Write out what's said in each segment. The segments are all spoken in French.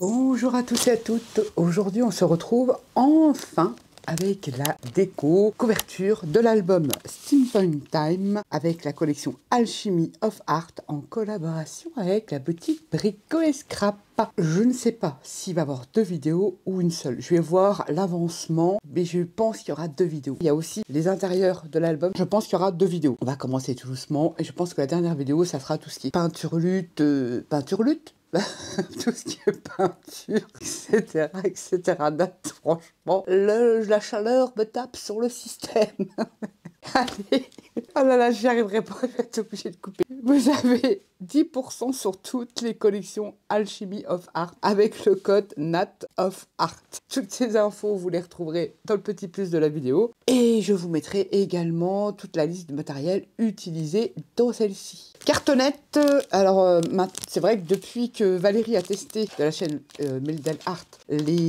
Bonjour à tous et à toutes, aujourd'hui on se retrouve enfin avec la déco couverture de l'album Steampunk Time avec la collection Alchemy of Art en collaboration avec la boutique Brico et Scrap. Je ne sais pas s'il va y avoir 2 vidéos ou une seule. Je vais voir l'avancement, mais je pense qu'il y aura 2 vidéos. Il y a aussi les intérieurs de l'album. Je pense qu'il y aura 2 vidéos. On va commencer tout doucement et je pense que la dernière vidéo, ça sera tout ce qui est peinture lutte, tout ce qui est peinture, etc. Date, franchement, la chaleur me tape sur le système. Allez, oh là là, j'y arriverai pas, je vais être obligée de couper. Vous avez 10% sur toutes les collections Alchemy of Art avec le code Nat of Art. Toutes ces infos, vous les retrouverez dans le petit plus de la vidéo. Et je vous mettrai également toute la liste de matériel utilisé dans celle-ci. Cartonnette, alors c'est vrai que depuis que Valérie a testé de la chaîne Meldel Art les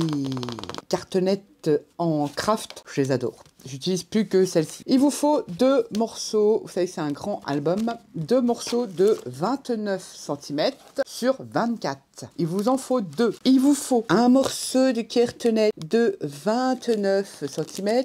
cartonnettes en craft, je les adore. J'utilise plus que celle-ci. Il vous faut 2 morceaux, vous savez c'est un grand album, 2 morceaux de 29 cm sur 24. Il vous en faut 2. Il vous faut un morceau de cartonnette de 29 cm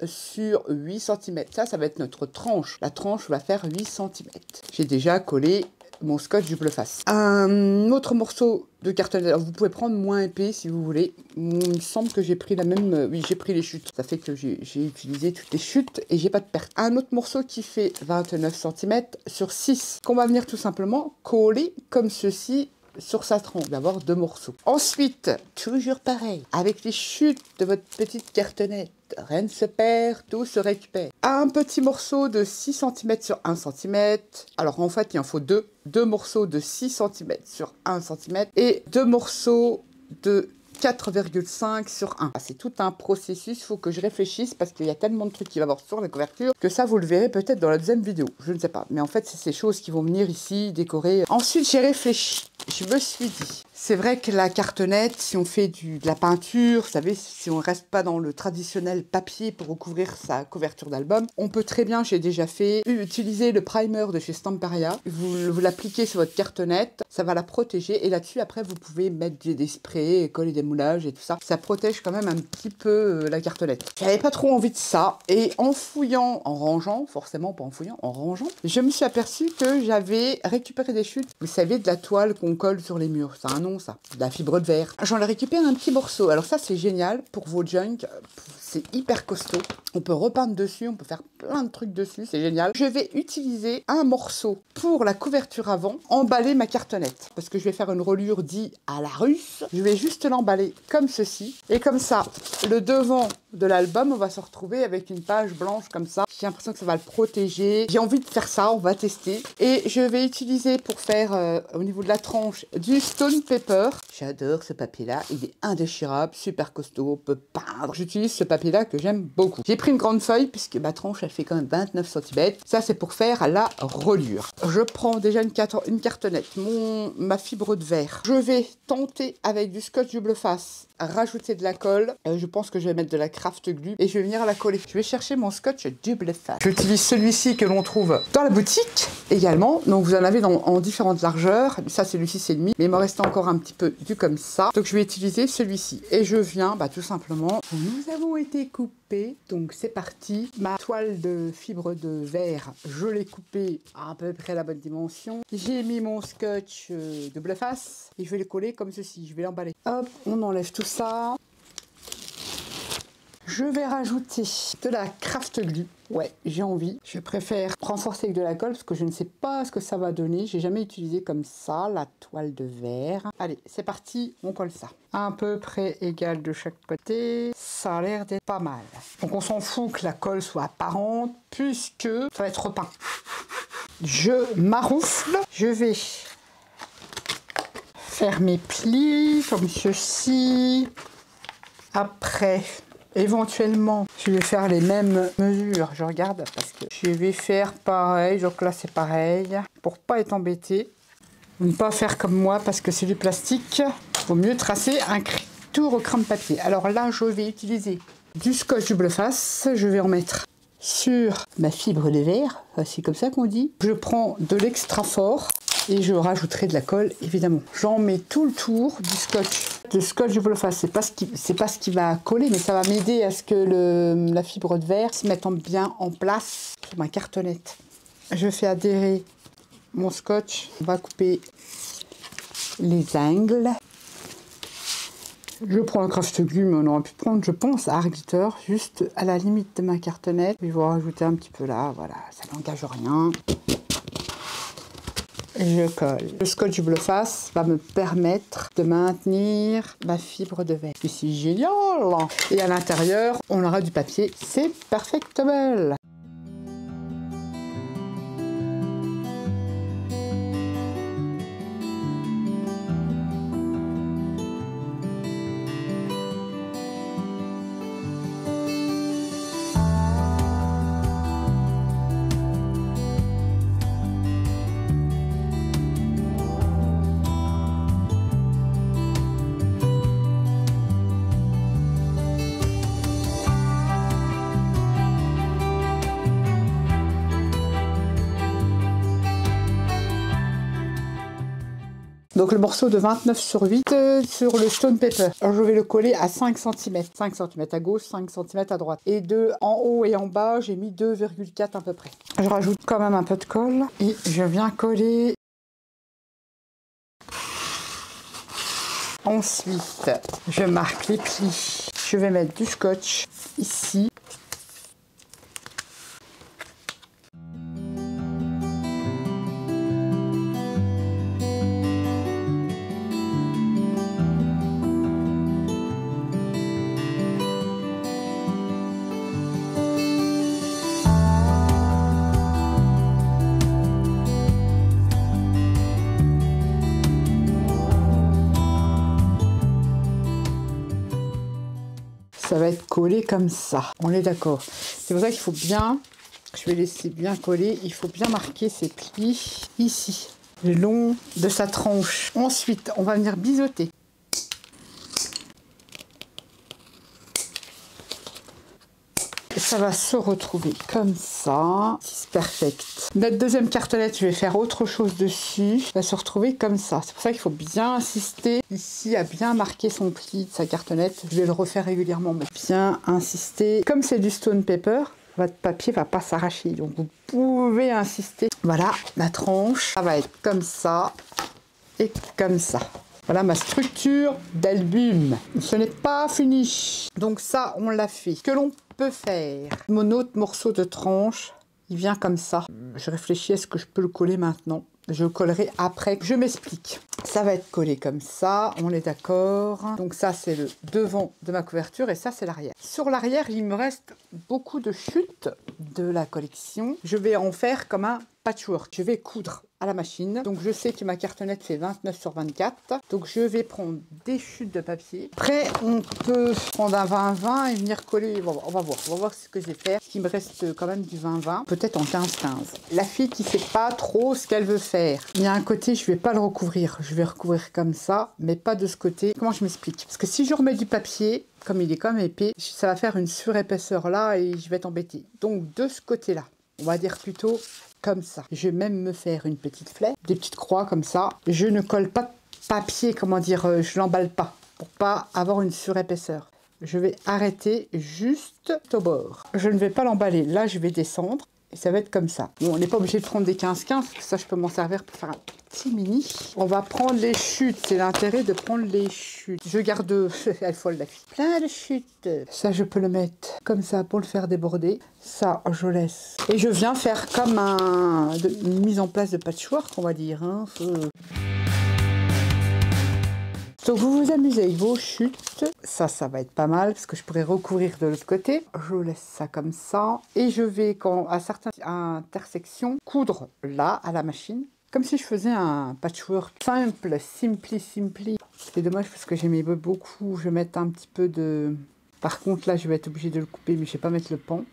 sur 8 cm. Ça va être notre tranche. La tranche va faire 8 cm. J'ai déjà collé mon scotch bleu face. Un autre morceau de cartonnette, alors vous pouvez prendre moins épais si vous voulez. Il me semble que j'ai pris la même, oui j'ai pris les chutes. Ça fait que j'ai utilisé toutes les chutes et j'ai pas de perte. Un autre morceau qui fait 29 cm sur 6, qu'on va venir tout simplement coller comme ceci sur sa tranche. Il va y avoir 2 morceaux. Ensuite, toujours pareil, avec les chutes de votre petite cartonnette, rien ne se perd, tout se récupère. Un petit morceau de 6 cm sur 1 cm. Alors en fait, il en faut 2. 2 morceaux de 6 cm sur 1 cm et 2 morceaux de 4,5 sur 1. C'est tout un processus, il faut que je réfléchisse parce qu'il y a tellement de trucs qui vont avoir sur la couverture que ça vous le verrez peut-être dans la deuxième vidéo, je ne sais pas. Mais en fait c'est ces choses qui vont venir ici décorer. Ensuite j'ai réfléchi, je me suis dit, c'est vrai que la cartonnette, si on fait de la peinture, vous savez, si on reste pas dans le traditionnel papier pour recouvrir sa couverture d'album, on peut très bien, j'ai déjà fait, utiliser le primer de chez Stamperia. Vous l'appliquez sur votre cartonnette, ça va la protéger et là-dessus après vous pouvez mettre des sprays, coller des moulages et tout ça. Ça protège quand même un petit peu la cartonnette. J'avais pas trop envie de ça et en fouillant, en rangeant, forcément pas en fouillant, en rangeant, je me suis aperçue que j'avais récupéré des chutes. Vous savez, de la toile qu'on colle sur les murs, ça a un nom ça, de la fibre de verre. J'en ai récupéré un petit morceau. Alors ça c'est génial pour vos junk, c'est hyper costaud. On peut repeindre dessus, on peut faire plein de trucs dessus, c'est génial. Je vais utiliser un morceau pour la couverture avant, emballer ma cartonnette. Parce que je vais faire une reliure dit à la russe. Je vais juste l'emballer comme ceci. Et comme ça, le devant de l'album, on va se retrouver avec une page blanche comme ça. J'ai l'impression que ça va le protéger. J'ai envie de faire ça, on va tester. Et je vais utiliser pour faire au niveau de la tranche du stone paper. J'adore ce papier-là, il est indéchirable, super costaud, on peut peindre. J'utilise ce papier-là que j'aime beaucoup. J'ai pris une grande feuille puisque ma tranche, elle fait quand même 29 cm. Ça, c'est pour faire la reliure. Je prends déjà une cartonnette, ma fibre de verre. Je vais tenter avec du scotch bleu face, rajouter de la colle. Je pense que je vais mettre de la craft glue et je vais venir la coller. Je vais chercher mon scotch double face. J'utilise celui-ci que l'on trouve dans la boutique également. Donc vous en avez en différentes largeurs. Ça celui-ci c'est le mi, mais il me reste encore un petit peu du comme ça. Donc je vais utiliser celui-ci et je viens tout simplement. Nous avons été coupés. Donc c'est parti. Ma toile de fibre de verre, je l'ai coupée à peu près la bonne dimension. J'ai mis mon scotch double face et je vais le coller comme ceci. Je vais l'emballer. Hop, on enlève tout ça. Je vais rajouter de la craft glue. Ouais, j'ai envie. Je préfère renforcer avec de la colle parce que je ne sais pas ce que ça va donner. J'ai jamais utilisé comme ça la toile de verre. Allez, c'est parti, on colle ça. À peu près égal de chaque côté. Ça a l'air d'être pas mal. Donc on s'en fout que la colle soit apparente puisque ça va être repeint. Je m'arroufle. Je vais faire mes plis comme ceci. Après, éventuellement, je vais faire les mêmes mesures. Je regarde parce que je vais faire pareil. Donc là, c'est pareil. Pour pas être embêté. Ne pas faire comme moi parce que c'est du plastique. Il vaut mieux tracer un tour au crayon de papier. Alors là, je vais utiliser du scotch double face. Je vais en mettre sur ma fibre de verre. C'est comme ça qu'on dit. Je prends de l'extra fort. Et je rajouterai de la colle, évidemment. J'en mets tout le tour du scotch. Le scotch, je vous le fasse. C'est pas ce qui va coller, mais ça va m'aider à ce que la fibre de verre se mette bien en place sur ma cartonnette. Je fais adhérer mon scotch. On va couper les angles. Je prends un craft-glue, mais on aurait pu prendre, je pense, à glitter, juste à la limite de ma cartonnette. Je vais rajouter un petit peu là, voilà, ça n'engage rien. Je colle. Le scotch je le fasse va me permettre de maintenir ma fibre de verre. C'est génial! Et à l'intérieur, on aura du papier, c'est perfectable. Donc le morceau de 29/8 sur le stone paper. Alors, je vais le coller à 5 cm. 5 cm à gauche, 5 cm à droite. Et en haut et en bas, j'ai mis 2,4 à peu près. Je rajoute quand même un peu de colle. Et je viens coller. Ensuite, je marque les plis. Je vais mettre du scotch ici. Ça va être collé comme ça, on est d'accord. C'est pour ça qu'il faut bien, je vais laisser bien coller, il faut bien marquer ces plis ici, le long de sa tranche. Ensuite, on va venir biseauter. Ça va se retrouver comme ça, c'est perfect. Notre deuxième cartonnette, je vais faire autre chose dessus, ça va se retrouver comme ça. C'est pour ça qu'il faut bien insister ici à bien marquer son pli de sa cartonnette. Je vais le refaire régulièrement, mais bien insister. Comme c'est du stone paper, votre papier va pas s'arracher, donc vous pouvez insister. Voilà, la tranche, ça va être comme ça et comme ça. Voilà ma structure d'album. Ce n'est pas fini. Donc ça, on l'a fait. Ce que l'on peut faire. Mon autre morceau de tranche, il vient comme ça. Je réfléchis, est-ce que je peux le coller maintenant? Je le collerai après. Je m'explique. Ça va être collé comme ça, on est d'accord. Donc ça, c'est le devant de ma couverture et ça, c'est l'arrière. Sur l'arrière, il me reste beaucoup de chutes de la collection. Je vais en faire comme un patchwork. Je vais coudre à la machine. Donc je sais que ma cartonnette fait 29/24. Donc je vais prendre des chutes de papier. Après, on peut prendre un 20-20 et venir coller. On va voir ce que je vais faire. Il me reste quand même du 20-20, peut-être en 15-15. La fille qui sait pas trop ce qu'elle veut faire. Il y a un côté, je vais pas le recouvrir. Je vais recouvrir comme ça, mais pas de ce côté. Comment je m'explique? Parce que si je remets du papier, comme il est comme épais, ça va faire une surépaisseur là et je vais t'embêter. Donc de ce côté-là, on va dire plutôt comme ça. Je vais même me faire une petite flèche, des petites croix comme ça. Je ne colle pas de papier, comment dire, je l'emballe pas pour pas avoir une surépaisseur. Je vais arrêter juste au bord. Je ne vais pas l'emballer. Là, je vais descendre et ça va être comme ça. Bon, on n'est pas obligé de prendre des 15-15, parce que ça, je peux m'en servir pour faire un petit mini. On va prendre les chutes. C'est l'intérêt de prendre les chutes. Je garde, elle folle la fille. Plein de chutes. Ça, je peux le mettre comme ça pour le faire déborder. Ça, je laisse. Et je viens faire comme une mise en place de patchwork, on va dire. Hein. Donc vous vous amusez avec vos chutes, ça va être pas mal parce que je pourrais recouvrir de l'autre côté. Je laisse ça comme ça et je vais, à certaines intersections, coudre là à la machine, comme si je faisais un patchwork simple, simpli. C'est dommage parce que j'aimais beaucoup, je vais mettre un petit peu de... Par contre là je vais être obligée de le couper mais je vais pas mettre le pan.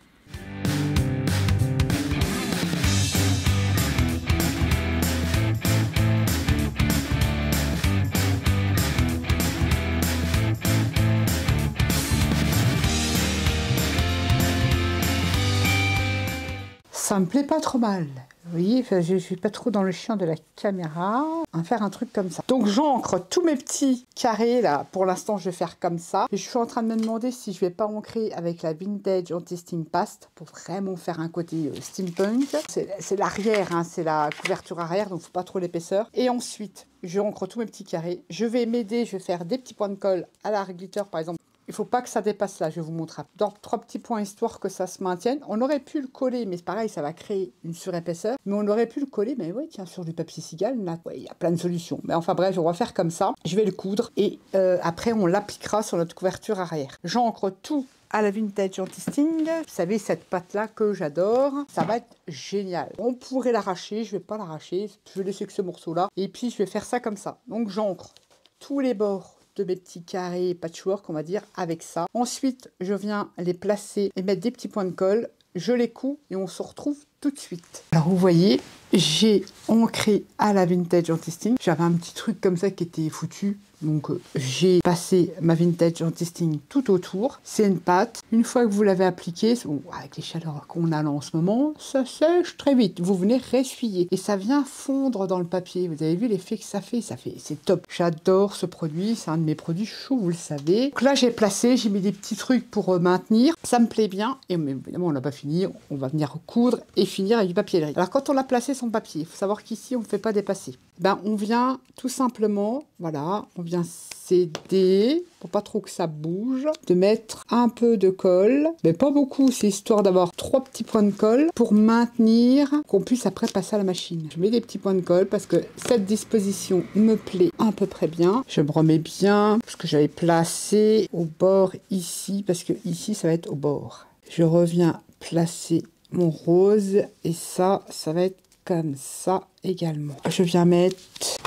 Ça me plaît pas trop mal. Vous voyez, enfin, je suis pas trop dans le champ de la caméra. On va faire un truc comme ça. Donc j'ancre tous mes petits carrés là. Pour l'instant, je vais faire comme ça. Et je suis en train de me demander si je vais pas ancrer avec la Vintage Anti-Steam Paste pour vraiment faire un côté steampunk. C'est l'arrière, hein, c'est la couverture arrière, donc faut pas trop l'épaisseur. Et ensuite, je ancre tous mes petits carrés. Je vais m'aider, je vais faire des petits points de colle à la glitter par exemple. Il ne faut pas que ça dépasse là, je vais vous montrer. Dans 3 petits points histoire que ça se maintienne. On aurait pu le coller, mais c'est pareil, ça va créer une surépaisseur. Mais on aurait pu le coller, mais ouais, tiens, sur du papier cigale, là, ouais, il y a plein de solutions. Mais enfin bref, on va faire comme ça. Je vais le coudre et après, on l'appliquera sur notre couverture arrière. J'ancre tout à la Vintage Anti-Sting. Vous savez, cette pâte-là que j'adore, ça va être génial. On pourrait l'arracher, je ne vais pas l'arracher. Je vais laisser que ce morceau-là. Et puis, je vais faire ça comme ça. Donc, j'ancre tous les bords de mes petits carrés patchwork, on va dire, avec ça. Ensuite, je viens les placer et mettre des petits points de colle. Je les couds et on se retrouve tout de suite. Alors, vous voyez, j'ai ancré à la Vintage Anti-Sting. J'avais un petit truc comme ça qui était foutu. Donc, j'ai passé ma Vintage Anti-Sting tout autour. C'est une pâte. Une fois que vous l'avez appliquée, bon, avec les chaleurs qu'on a là en ce moment, ça sèche très vite. Vous venez ressuyer et ça vient fondre dans le papier. Vous avez vu l'effet que ça fait, c'est top. J'adore ce produit. C'est un de mes produits chauds, vous le savez. Donc là, j'ai placé, j'ai mis des petits trucs pour maintenir. Ça me plaît bien. Et évidemment, on n'a pas fini. On va venir coudre et finir avec du papier de riz. Alors, quand on a placé son papier, il faut savoir qu'ici, on ne fait pas dépasser. Ben, on vient tout simplement, voilà, on vient s'aider, pour pas trop que ça bouge, de mettre un peu de colle, mais pas beaucoup, c'est histoire d'avoir 3 petits points de colle pour maintenir, qu'on puisse après passer à la machine. Je mets des petits points de colle parce que cette disposition me plaît à peu près bien. Je me remets bien, parce que j'avais placé au bord ici, parce que ici, ça va être au bord. Je reviens placer mon rose, et ça va être comme ça également. Je viens mettre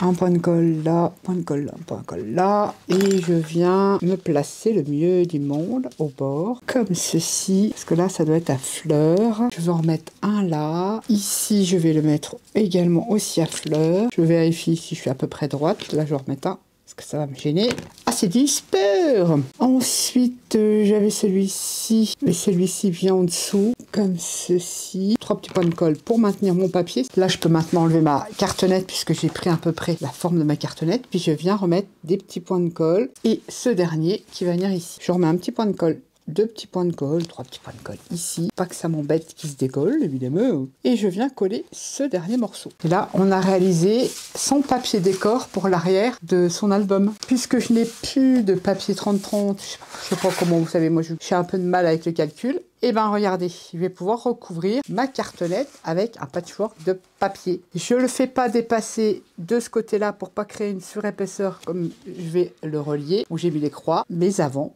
un point de colle là, point de colle là, point de colle là, et je viens me placer le mieux du monde au bord, comme ceci, parce que là ça doit être à fleurs. Je vais en remettre un là. Ici je vais le mettre également aussi à fleurs. Je vérifie si je suis à peu près droite. Là je vais remettre un, parce que ça va me gêner. Ah, c'est super! Ensuite, j'avais celui-ci, mais celui-ci vient en dessous, comme ceci. 3 petits points de colle pour maintenir mon papier. Là, je peux maintenant enlever ma cartonnette, puisque j'ai pris à peu près la forme de ma cartonnette. Puis, je viens remettre des petits points de colle. Et ce dernier qui va venir ici. Je remets un petit point de colle, 2 petits points de colle, 3 petits points de colle ici. Pas que ça m'embête qu'il se décolle, évidemment. Et je viens coller ce dernier morceau. Et là, on a réalisé son papier décor pour l'arrière de son album. Puisque je n'ai plus de papier 30-30, je sais pas comment vous savez, moi j'ai un peu de mal avec le calcul. Et ben regardez, je vais pouvoir recouvrir ma cartonnette avec un patchwork de papier. Je ne le fais pas dépasser de ce côté-là pour pas créer une surépaisseur comme je vais le relier, où j'ai mis les croix, mais avant.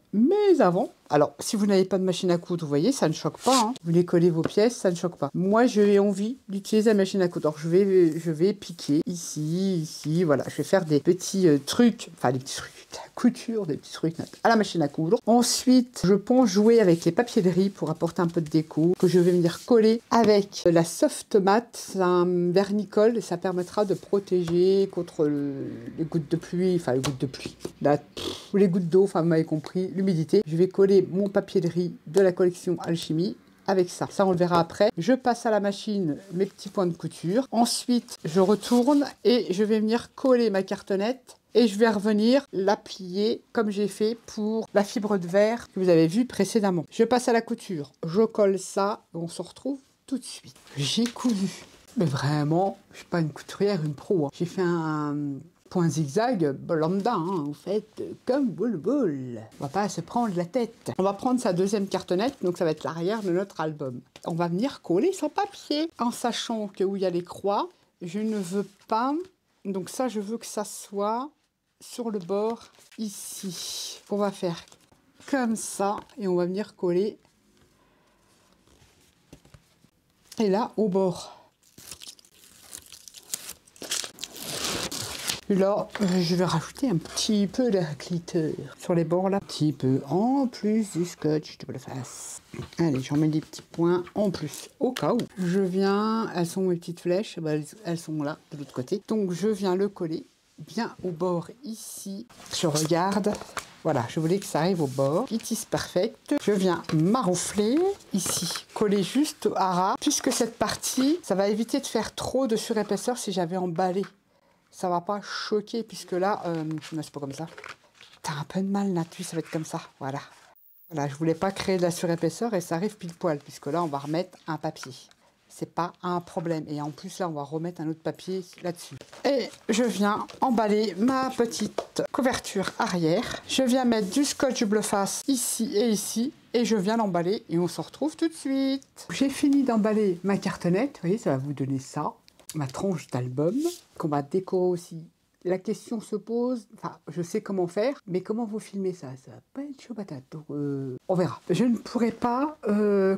Alors, si vous n'avez pas de machine à coudre, vous voyez, ça ne choque pas. Hein. Vous les collez vos pièces, ça ne choque pas. Moi, j'ai envie d'utiliser la machine à coudre. Alors, je vais piquer ici, voilà. Je vais faire des petits trucs, enfin des petits trucs, de la couture, des petits trucs à la machine à coudre. Ensuite, je pense jouer avec les papiers de riz pour apporter un peu de déco, que je vais venir coller avec la soft matte. C'est un vernicole et ça permettra de protéger contre les gouttes de pluie, enfin les gouttes de pluie, les gouttes d'eau, enfin vous m'avez compris, l'humidité. Je vais coller mon papier de riz de la collection Alchimie avec ça. Ça, on le verra après. Je passe à la machine mes petits points de couture. Ensuite, je retourne et je vais venir coller ma cartonnette et je vais revenir la plier comme j'ai fait pour la fibre de verre que vous avez vu précédemment. Je passe à la couture. Je colle ça et on se retrouve tout de suite. J'ai cousu. Mais vraiment, je suis pas une couturière, une pro. Hein. J'ai fait un point zigzag lambda, hein, vous faites comme boule. On va pas se prendre la tête. On va prendre sa deuxième cartonnette, donc ça va être l'arrière de notre album. On va venir coller son papier, en sachant que où il y a les croix, je ne veux pas, donc ça je veux que ça soit sur le bord ici. On va faire comme ça et on va venir coller. Et là, au bord. Et là, je vais rajouter un petit peu de glitter sur les bords là. Un petit peu en plus du scotch double face. Allez, j'en mets des petits points en plus, au cas où. Je viens, elles sont mes petites flèches, bah, elles sont là, de l'autre côté. Donc je viens le coller bien au bord ici. Je regarde. Voilà, je voulais que ça arrive au bord. It is perfect. Je viens maroufler ici, coller juste à ras. Puisque cette partie, ça va éviter de faire trop de surépaisseur si j'avais emballé. Ça va pas choquer puisque là, non, c'est pas comme ça. T'as un peu de mal, Natu, ça va être comme ça. Voilà. Voilà, je voulais pas créer de la surépaisseur et ça arrive pile poil puisque là, on va remettre un papier. C'est pas un problème. Et en plus, là, on va remettre un autre papier là-dessus. Et je viens emballer ma petite couverture arrière. Je viens mettre du scotch bleu face ici et ici. Et je viens l'emballer et on se retrouve tout de suite. J'ai fini d'emballer ma cartonnette. Vous voyez, ça va vous donner ça. Ma tranche d'album qu'on va décorer aussi. La question se pose, enfin, je sais comment faire, mais comment vous filmez ça? Ça va pas être chaud patate. Donc, on verra. Je ne pourrai pas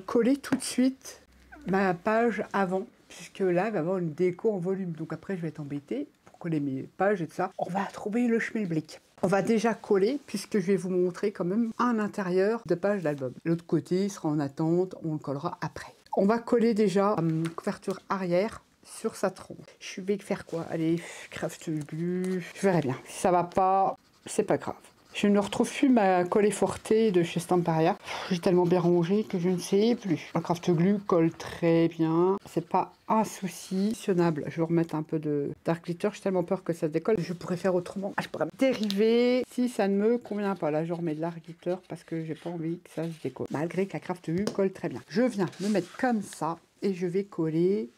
coller tout de suite ma page avant, puisque là, il va y avoir une déco en volume. Donc après, je vais être embêtée pour coller mes pages et tout ça. On va trouver le schmilblick. On va déjà coller, puisque je vais vous montrer quand même un intérieur de page d'album. L'autre côté sera en attente, on le collera après. On va coller déjà une couverture arrière sur sa tronche. Je vais faire quoi? Allez, craft glue. Je verrai bien. Si ça va pas, c'est pas grave. Je ne retrouve plus ma colle forte de chez Stamparia. J'ai tellement bien rangé que je ne sais plus. Le craft glue colle très bien. C'est pas un souci. Je vais remettre un peu de dark glitter. J'ai tellement peur que ça décolle. Je pourrais faire autrement. Je pourrais me dériver si ça ne me convient pas. Là, je remets de dark glitter parce que j'ai pas envie que ça se décolle. Malgré que la craft glue colle très bien. Je viens me mettre comme ça et je vais coller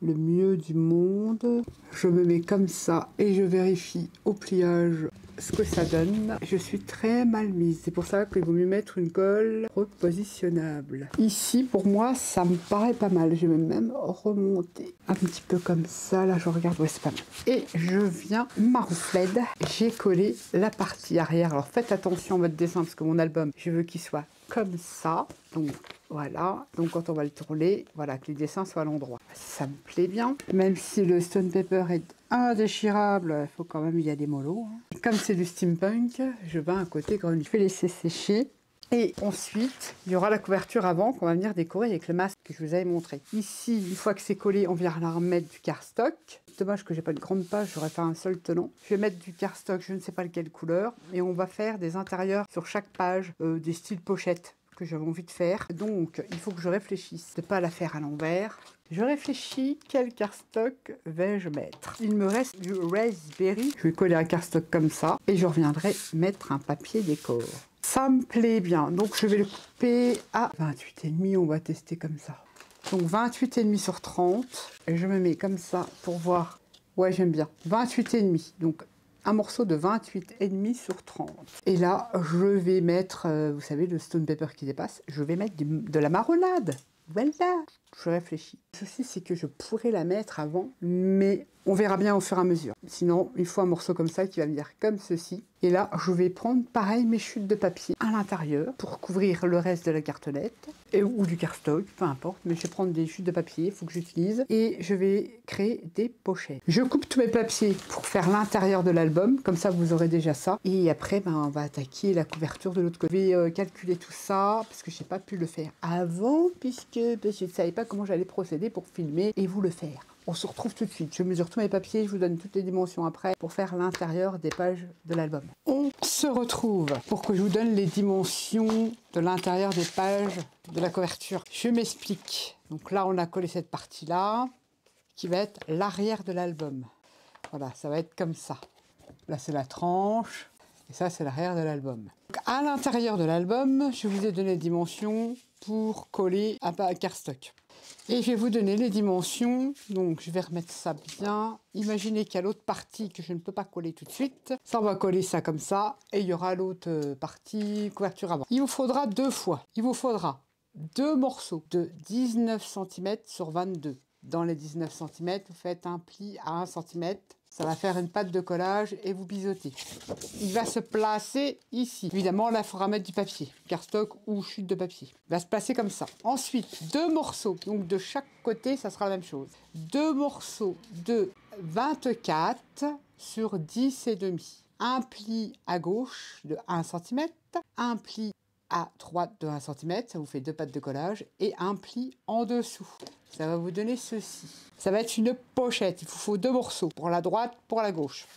le mieux du monde. Je me mets comme ça et je vérifie au pliage ce que ça donne. Je suis très mal mise. C'est pour ça qu'il vaut mieux mettre une colle repositionnable. Ici, pour moi, ça me paraît pas mal. Je vais même remonter un petit peu comme ça. Là, je regarde. Ouais, c'est pas mal. Et je viens maroufled. J'ai collé la partie arrière. Alors, faites attention à votre dessin parce que mon album, je veux qu'il soit comme ça. Donc, voilà. Donc, quand on va le tourner, voilà, que les dessins soient à l'endroit. Ça me plaît bien. Même si le stone paper est indéchirable, il faut quand même y aller mollo. Hein. Comme c'est du steampunk, je vais à un côté grenouille. Je vais laisser sécher. Et ensuite, il y aura la couverture avant qu'on va venir décorer avec le masque que je vous avais montré. Ici, une fois que c'est collé, on vient la remettre du cardstock. Dommage que j'ai pas une grande page, j'aurais fait un seul tenant. Je vais mettre du cardstock, je ne sais pas lequel couleur. Et on va faire des intérieurs sur chaque page, des styles pochettes que j'avais envie de faire. Donc, il faut que je réfléchisse de ne pas la faire à l'envers. Je réfléchis, quel cardstock vais-je mettre? Il me reste du Raspberry. Je vais coller un cardstock comme ça et je reviendrai mettre un papier décor. Ça me plaît bien, donc je vais le couper à 28,5, on va tester comme ça. Donc 28,5 sur 30, et je me mets comme ça pour voir. Ouais, j'aime bien. 28,5, donc un morceau de 28,5 sur 30. Et là, je vais mettre, vous savez, le stone paper qui dépasse, je vais mettre de la marronade. Voilà, je réfléchis. Le souci, c'est que je pourrais la mettre avant, mais on verra bien au fur et à mesure. Sinon, il faut un morceau comme ça qui va venir comme ceci. Et là, je vais prendre, pareil, mes chutes de papier à l'intérieur pour couvrir le reste de la cartonnette, ou du cardstock, peu importe. Mais je vais prendre des chutes de papier, il faut que j'utilise. Et je vais créer des pochettes. Je coupe tous mes papiers pour faire l'intérieur de l'album. Comme ça, vous aurez déjà ça. Et après, ben, on va attaquer la couverture de l'autre côté. Je vais calculer tout ça, parce que je n'ai pas pu le faire avant, puisque je ne savais pas comment j'allais procéder pour filmer et vous le faire. On se retrouve tout de suite. Je mesure tous mes papiers, je vous donne toutes les dimensions après pour faire l'intérieur des pages de l'album. On se retrouve pour que je vous donne les dimensions de l'intérieur des pages de la couverture. Je m'explique. Donc là, on a collé cette partie-là qui va être l'arrière de l'album. Voilà, ça va être comme ça. Là, c'est la tranche et ça, c'est l'arrière de l'album. À l'intérieur de l'album, je vous ai donné les dimensions pour coller un cardstock. Et je vais vous donner les dimensions, donc je vais remettre ça bien. Imaginez qu'il y a l'autre partie que je ne peux pas coller tout de suite. Ça, on va coller ça comme ça, et il y aura l'autre partie couverture avant. Il vous faudra deux fois. Il vous faudra deux morceaux de 19 cm sur 22. Dans les 19 cm, vous faites un pli à 1 cm. Ça va faire une pâte de collage et vous bisotez. Il va se placer ici. Évidemment, là, il faudra mettre du papier, cardstock ou chute de papier. Il va se placer comme ça. Ensuite, deux morceaux. Donc, de chaque côté, ça sera la même chose. Deux morceaux de 24 sur 10 et demi. Un pli à gauche de 1 cm. Un pli à droite de 1 cm, ça vous fait 2 pattes de collage, et un pli en dessous. Ça va vous donner ceci. Ça va être une pochette, il vous faut 2 morceaux, pour la droite, pour la gauche.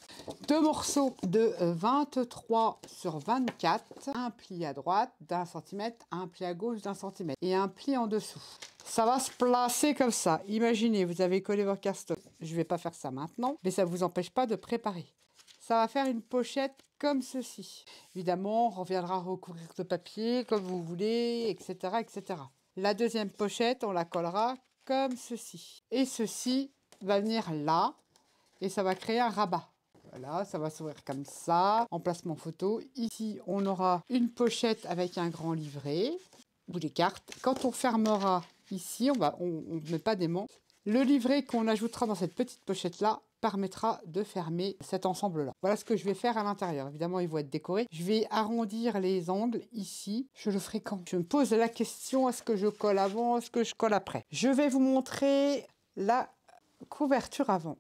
2 morceaux de 23 sur 24, un pli à droite d'1 cm, un pli à gauche d'1 cm, et un pli en dessous. Ça va se placer comme ça. Imaginez, vous avez collé votre cardstock. Je ne vais pas faire ça maintenant, mais ça ne vous empêche pas de préparer. Ça va faire une pochette comme ceci. Évidemment, on reviendra recouvrir de papier comme vous voulez, etc., etc. La deuxième pochette, on la collera comme ceci. Et ceci va venir là, et ça va créer un rabat. Voilà, ça va s'ouvrir comme ça, emplacement photo. Ici, on aura une pochette avec un grand livret, ou des cartes. Quand on fermera ici, on ne met pas d'aimant. Le livret qu'on ajoutera dans cette petite pochette-là permettra de fermer cet ensemble-là. Voilà ce que je vais faire à l'intérieur. Évidemment, ils vont être décorés. Je vais arrondir les angles ici. Je le ferai quand? Je me pose la question, est-ce que je colle avant, est-ce que je colle après? Je vais vous montrer la couverture avant.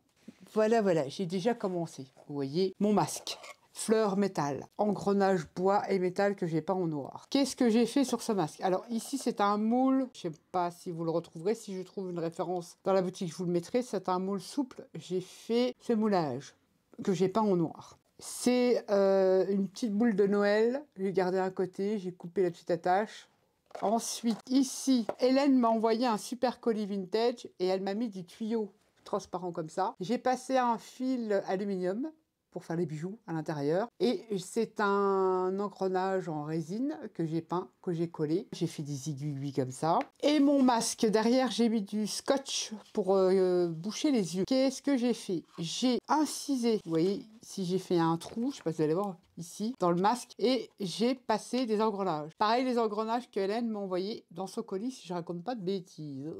Voilà, voilà, j'ai déjà commencé. Vous voyez, mon masque. Fleur métal, engrenage bois et métal que j'ai peint en noir. Qu'est-ce que j'ai fait sur ce masque? Alors ici c'est un moule, je sais pas si vous le retrouverez, si je trouve une référence dans la boutique je vous le mettrai, c'est un moule souple. J'ai fait ce moulage que j'ai peint en noir. C'est une petite boule de Noël, j'ai gardé un côté, j'ai coupé la petite attache. Ensuite ici, Hélène m'a envoyé un super colis vintage et elle m'a mis du tuyau transparent comme ça. J'ai passé un fil aluminium pour faire les bijoux à l'intérieur. Et c'est un engrenage en résine que j'ai peint, que j'ai collé. J'ai fait des aiguilles comme ça. Et mon masque, derrière, j'ai mis du scotch pour boucher les yeux. Qu'est-ce que j'ai fait? J'ai incisé, vous voyez, si j'ai fait un trou, je sais pas si vous allez voir, ici, dans le masque, et j'ai passé des engrenages. Pareil, les engrenages que Hélène m'a envoyé dans son colis, si je raconte pas de bêtises.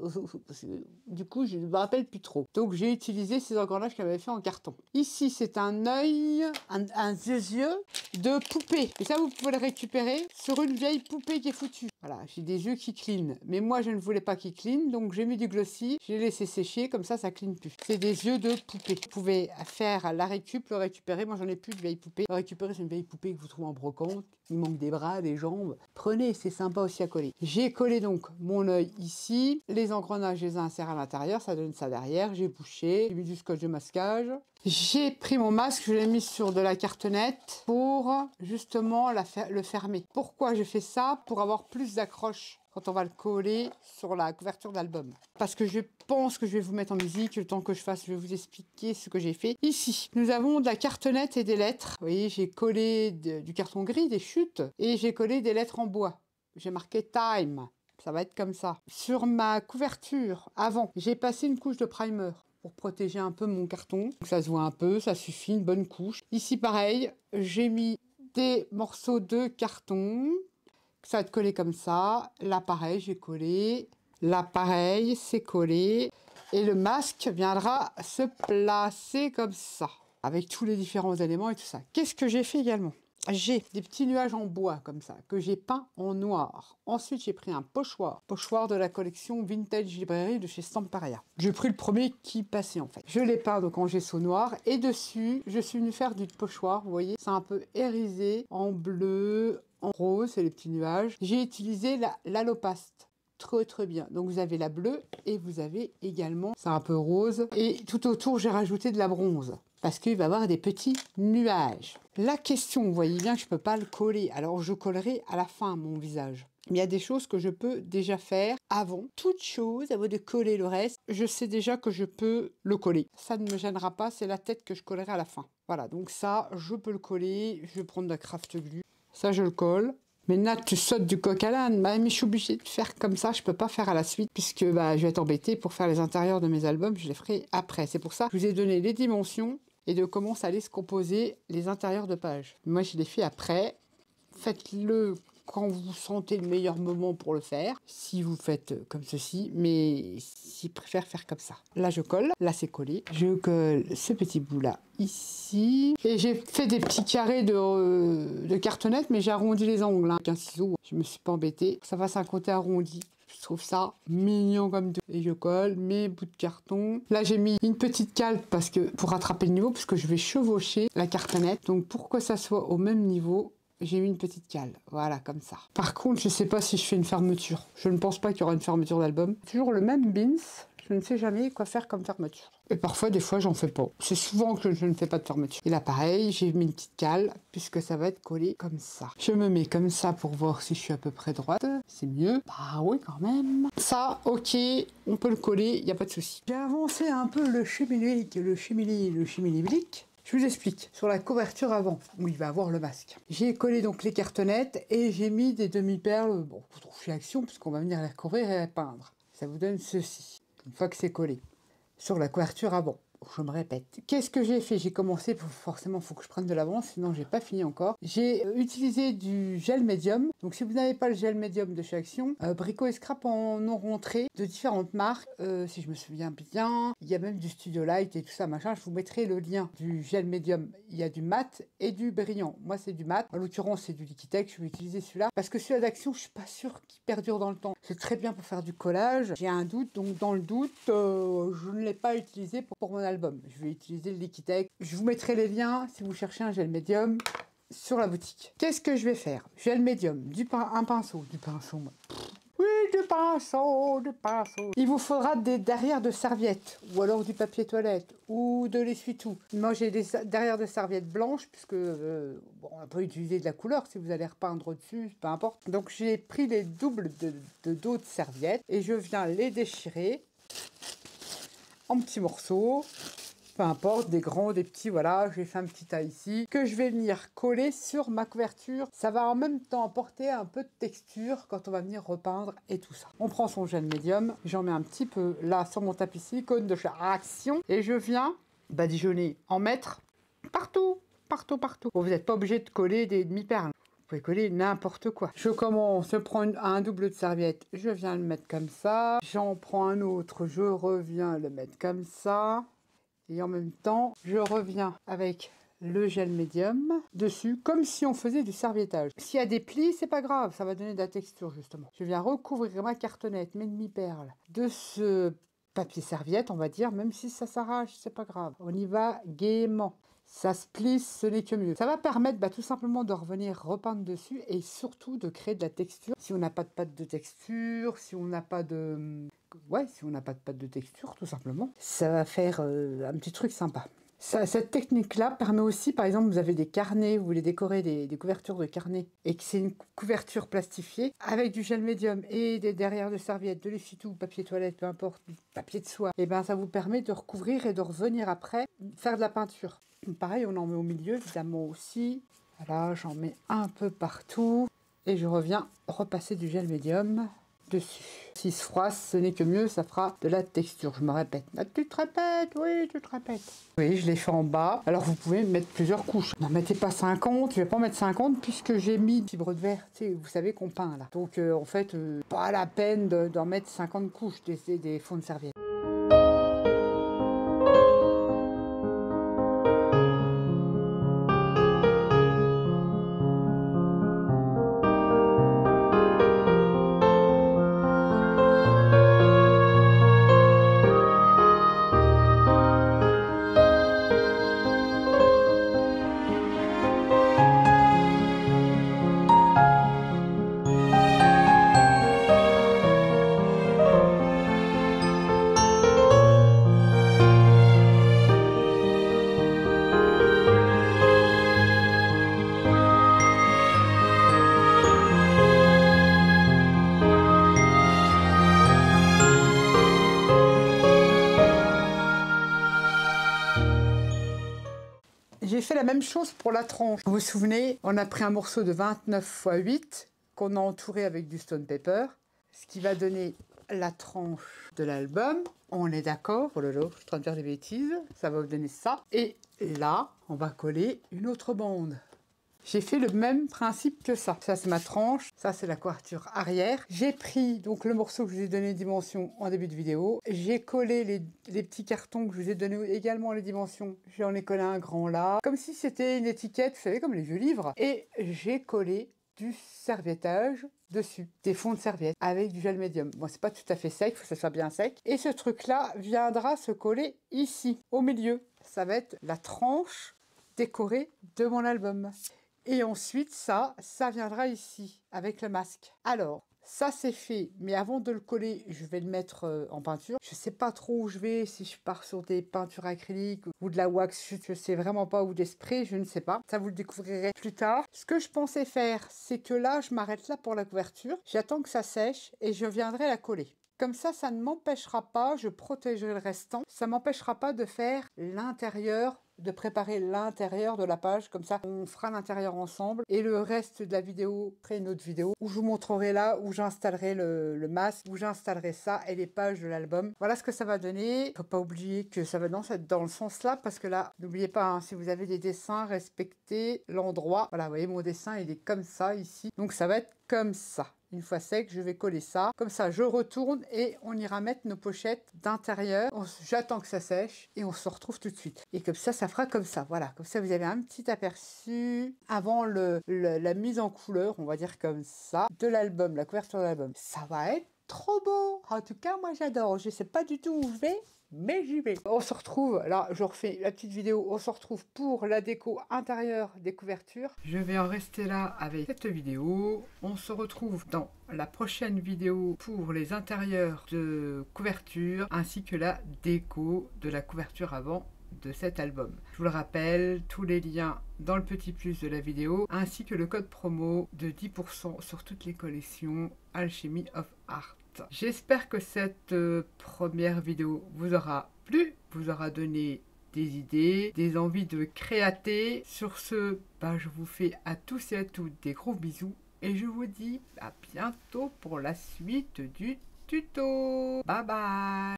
Du coup, je ne me rappelle plus trop. Donc, j'ai utilisé ces engrenages qu'elle avait fait en carton. Ici, c'est un œil, un yeux de poupée. Et ça, vous pouvez le récupérer sur une vieille poupée qui est foutue. Voilà, j'ai des yeux qui clinent. Mais moi, je ne voulais pas qu'ils clinent, donc j'ai mis du glossy. J'ai laissé sécher, comme ça cline plus. C'est des yeux de poupée. Vous pouvez faire la récup, le récupérer. Moi, j'en ai plus de vieille poupée. Le récupérer, c'est une vieille poupée que vous trouvez en brocante. Il manque des bras, des jambes. Prenez, c'est sympa aussi à coller. J'ai collé donc mon œil ici. Les engrenages, je les ai insérés à l'intérieur. Ça donne ça derrière. J'ai bouché. J'ai mis du scotch de masquage. J'ai pris mon masque, je l'ai mis sur de la cartonnette pour justement le fermer. Pourquoi je fais ça? Pour avoir plus d'accroche quand on va le coller sur la couverture d'album. Parce que je pense que je vais vous mettre en musique, le temps que je fasse, je vais vous expliquer ce que j'ai fait. Ici, nous avons de la cartonnette et des lettres. Vous voyez, j'ai collé du carton gris, des chutes, et j'ai collé des lettres en bois. J'ai marqué Time. Ça va être comme ça. Sur ma couverture, avant, j'ai passé une couche de primer pour protéger un peu mon carton. Donc ça se voit un peu, ça suffit, une bonne couche. Ici, pareil, j'ai mis des morceaux de carton. Ça va être collé comme ça. Là, pareil, j'ai collé. Là, pareil, c'est collé. Et le masque viendra se placer comme ça, avec tous les différents éléments et tout ça. Qu'est-ce que j'ai fait également? J'ai des petits nuages en bois comme ça, que j'ai peint en noir. Ensuite, j'ai pris un pochoir de la collection Vintage Librairie de chez Stamparia. J'ai pris le premier qui passait en fait. Je l'ai peint donc en gesso noir et dessus, je suis venue faire du pochoir, vous voyez, c'est un peu irisé en bleu, en rose, c'est les petits nuages. J'ai utilisé l'alopaste. Très bien. Donc vous avez la bleue et vous avez également, c'est un peu rose. Et tout autour, j'ai rajouté de la bronze. Parce qu'il va y avoir des petits nuages. La question, vous voyez bien que je ne peux pas le coller. Alors je collerai à la fin mon visage. Mais il y a des choses que je peux déjà faire avant. Toute chose, avant de coller le reste, je sais déjà que je peux le coller. Ça ne me gênera pas, c'est la tête que je collerai à la fin. Voilà, donc ça, je peux le coller. Je vais prendre de la craft glue. Ça, je le colle. Mais Nat, tu sautes du coq à l'âne. Bah, mais je suis obligée de faire comme ça. Je peux pas faire à la suite puisque bah, je vais être embêtée pour faire les intérieurs de mes albums. Je les ferai après. C'est pour ça que je vous ai donné les dimensions et de comment ça allait se composer les intérieurs de page. Moi, je les fais après. Faites-le quand vous sentez le meilleur moment pour le faire. Si vous faites comme ceci, mais si préfère faire comme ça. Là, je colle. Là, c'est collé. Je colle ce petit bout-là ici. Et j'ai fait des petits carrés de cartonnette, mais j'ai arrondi les angles avec un ciseau. Je me suis pas embêtée. Ça fasse un côté arrondi. Je trouve ça mignon comme tout. Et je colle mes bouts de carton. Là, j'ai mis une petite cale parce que pour rattraper le niveau, parce que je vais chevaucher la cartonnette. Donc, pour que ça soit au même niveau, j'ai mis une petite cale, voilà, comme ça. Par contre, je sais pas si je fais une fermeture. Je ne pense pas qu'il y aura une fermeture d'album. Toujours le même bins, je ne sais jamais quoi faire comme fermeture. Et parfois, des fois, j'en fais pas. C'est souvent que je ne fais pas de fermeture. Et là, pareil, j'ai mis une petite cale, puisque ça va être collé comme ça. Je me mets comme ça pour voir si je suis à peu près droite. C'est mieux. Bah oui, quand même. Ça, ok, on peut le coller, il n'y a pas de souci. J'ai avancé un peu le chimili-blick. Je vous explique, sur la couverture avant, où il va avoir le masque. J'ai collé donc les cartonnettes et j'ai mis des demi-perles, bon, chez Action, puisqu'on va venir les recouvrir et les peindre. Ça vous donne ceci, une fois que c'est collé. Sur la couverture avant. Je me répète. Qu'est-ce que j'ai fait? J'ai commencé, forcément, il faut que je prenne de l'avance, sinon j'ai pas fini encore. J'ai utilisé du gel médium. Donc si vous n'avez pas le gel médium de chez Action, Brico et Scrap en ont rentré de différentes marques. Si je me souviens bien, il y a même du Studio Light et tout ça, machin. Je vous mettrai le lien du gel médium. Il y a du mat et du brillant. Moi, c'est du mat. En l'occurrence, c'est du Liquitex. Je vais utiliser celui-là. Parce que celui-là d'Action, je suis pas sûre qu'il perdure dans le temps. C'est très bien pour faire du collage. J'ai un doute, donc dans le doute, je ne l'ai pas utilisé pour mon album. Je vais utiliser le Liquitex. Je vous mettrai les liens si vous cherchez un gel médium sur la boutique. Qu'est-ce que je vais faire? Gel médium, un pinceau, moi. Oui, du pinceau. Il vous faudra des derrières de serviettes, ou alors du papier toilette, ou de l'essuie-tout. Moi, j'ai des derrières de serviettes blanches, puisque bon, on peut utiliser de la couleur si vous allez repeindre au-dessus, peu importe. Donc, j'ai pris les doubles de dos de serviettes et je viens les déchirer en petits morceaux, peu importe, des grands, des petits, voilà, j'ai fait un petit tas ici, que je vais venir coller sur ma couverture. Ça va en même temps apporter un peu de texture quand on va venir repeindre et tout ça. On prend son gel médium, j'en mets un petit peu là sur mon tapis silicone de chez Action, et je viens badigeonner, en mettre partout. Bon, vous n'êtes pas obligé de coller des demi-perles. Vous pouvez coller n'importe quoi. Je commence, je prends un double de serviette, je viens le mettre comme ça. J'en prends un autre, je reviens le mettre comme ça. Et en même temps, je reviens avec le gel médium dessus, comme si on faisait du serviettage. S'il y a des plis, c'est pas grave, ça va donner de la texture justement. Je viens recouvrir ma cartonnette, mes demi-perles, de ce papier serviette, on va dire, même si ça s'arrache, c'est pas grave. On y va gaiement. Ça se plisse, ce n'est que mieux. Ça va permettre tout simplement de revenir repeindre dessus et surtout de créer de la texture. Si on n'a pas de pâte de texture, si on n'a pas de... Ouais, si on n'a pas de pâte de texture, tout simplement, ça va faire un petit truc sympa. Cette technique-là permet aussi, par exemple, vous avez des carnets, vous voulez décorer des couvertures de carnets et que c'est une couverture plastifiée avec du gel médium et des derrières de serviettes, de l'essuie-tout, papier toilette, peu importe, papier de soie, et bien ça vous permet de recouvrir et de revenir après faire de la peinture. Pareil, on en met au milieu, évidemment aussi. Voilà, j'en mets un peu partout et je reviens repasser du gel médium dessus. S'il se froisse, ce n'est que mieux, ça fera de la texture. Je me répète. Ah, tu te répètes, oui, tu te répètes. Oui, je l'ai fait en bas. Alors, vous pouvez mettre plusieurs couches. N'en mettez pas 50. Je vais pas en mettre 50 puisque j'ai mis une fibre de verre. Tu sais, vous savez qu'on peint là. Donc, en fait, pas la peine d'en mettre 50 couches des fonds de serviette. J'ai fait la même chose pour la tranche. Vous vous souvenez, on a pris un morceau de 29 x 8 qu'on a entouré avec du stone paper, ce qui va donner la tranche de l'album. On est d'accord? Oh là là, je suis en train de faire des bêtises. Ça va vous donner ça. Et là, on va coller une autre bande. J'ai fait le même principe que ça. Ça, c'est ma tranche. Ça, c'est la couverture arrière. J'ai pris donc le morceau que je vous ai donné dimension en début de vidéo. J'ai collé les petits cartons que je vous ai donné également les dimensions. J'en ai collé un grand là. Comme si c'était une étiquette, vous savez, comme les vieux livres. Et j'ai collé du serviettage dessus, des fonds de serviette avec du gel médium. Bon, c'est pas tout à fait sec, il faut que ça soit bien sec. Et ce truc-là viendra se coller ici, au milieu. Ça va être la tranche décorée de mon album. Et ensuite, ça viendra ici avec le masque. Alors, ça c'est fait, mais avant de le coller, je vais le mettre en peinture. Je sais pas trop où je vais, si je pars sur des peintures acryliques ou de la wax, je sais vraiment pas, ou des sprays, je ne sais pas. Ça vous le découvrirez plus tard. Ce que je pensais faire, c'est que là, je m'arrête là pour la couverture. J'attends que ça sèche et je viendrai la coller. Comme ça ne m'empêchera pas, je protégerai le restant, ça m'empêchera pas de faire l'intérieur, de préparer l'intérieur de la page, comme ça on fera l'intérieur ensemble et le reste de la vidéo, après une autre vidéo où je vous montrerai là où j'installerai le masque, où j'installerai ça et les pages de l'album. Voilà ce que ça va donner. Faut pas oublier que ça va dans le sens là, parce que là, n'oubliez pas, hein, si vous avez des dessins, respectez l'endroit. Voilà, vous voyez mon dessin, il est comme ça ici, donc ça va être comme ça. Une fois sec, je vais coller ça. Comme ça, je retourne et on ira mettre nos pochettes d'intérieur. J'attends que ça sèche et on se retrouve tout de suite. Et comme ça fera comme ça. Voilà, comme ça, vous avez un petit aperçu avant la mise en couleur, on va dire comme ça, de l'album, la couverture de l'album. Ça va être trop beau. En tout cas, moi, j'adore. Je sais pas du tout où je vais, mais j'y vais. On se retrouve, là je refais la petite vidéo, on se retrouve pour la déco intérieure des couvertures. Je vais en rester là avec cette vidéo. On se retrouve dans la prochaine vidéo pour les intérieurs de couverture ainsi que la déco de la couverture avant de cet album. Je vous le rappelle, tous les liens dans le petit plus de la vidéo ainsi que le code promo de 10% sur toutes les collections Alchemy of Art. J'espère que cette première vidéo vous aura plu, vous aura donné des idées, des envies de créater. Sur ce, je vous fais à tous et à toutes des gros bisous et je vous dis à bientôt pour la suite du tuto. Bye bye.